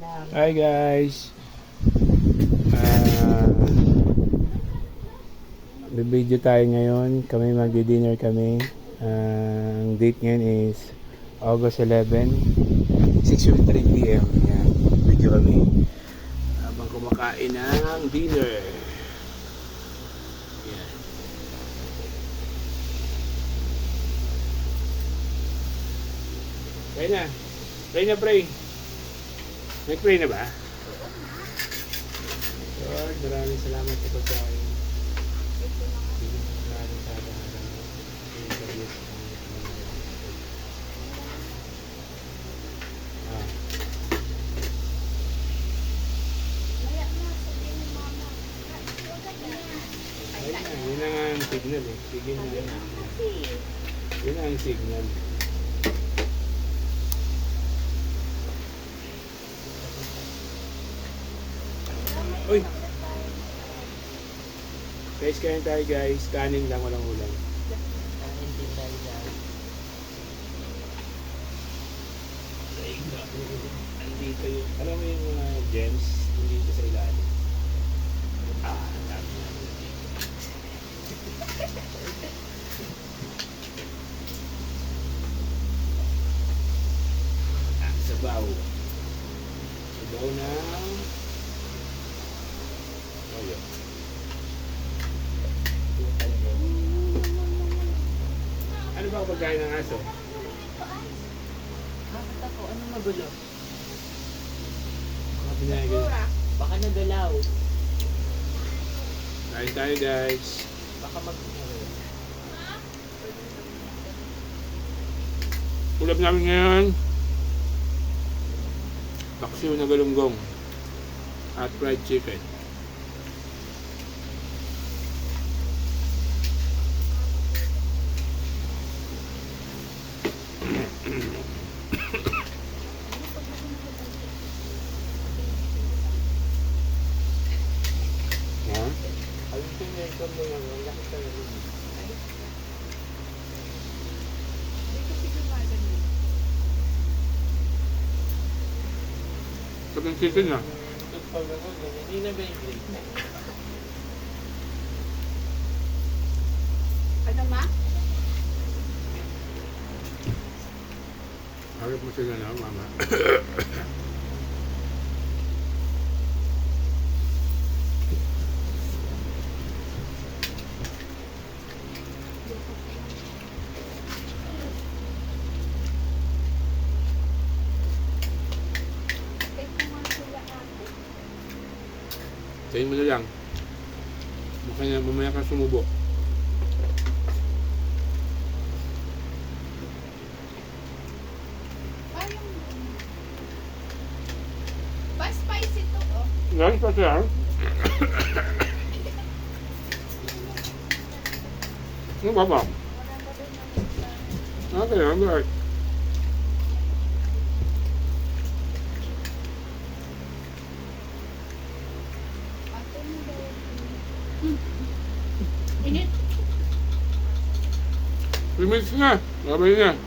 Hi guys. Bibideo tayo ngayon. Kami magdi-dinner kami. Ang date ngayon is August 11, 6:03 PM. Yan. Video kami habang kumakain ng dinner. Yan. Pray na. Pray na, pray. Nag-pray na ba? Lord, maraming salamat sa pagkain. Maraming salamat. Yun ang signal eh. Signal na. Yun ang signal. Uy! Guys, kain tayo guys. Kanin lang, walang ulam. Kanin din tayo guys. Andito yung, alam mo yung mga gems, nandito sa ilalim. Dami na dito. Sabaw. Sabaw na toyo. Ano ba ang pagkain ng aso? Bakit ako? Anong magulo? Baka nagalaw. Kain tayo guys. Baka mag-ulo. Ulap namin ngayon. Paksiw na galunggong at fried chicken. Ayun po yung ito mo yung laki sa rin. Sabing chicken na. Hindi na ba yung grade? Ano ma? Harap mo sila na, mama. Tayin mo na lang. Mamaya ka sumubo. Parang pa-spicy to, oh. Guys, pati yan. Ano ba ba? Okay, alright. Init. 3 minutes na. Babay na.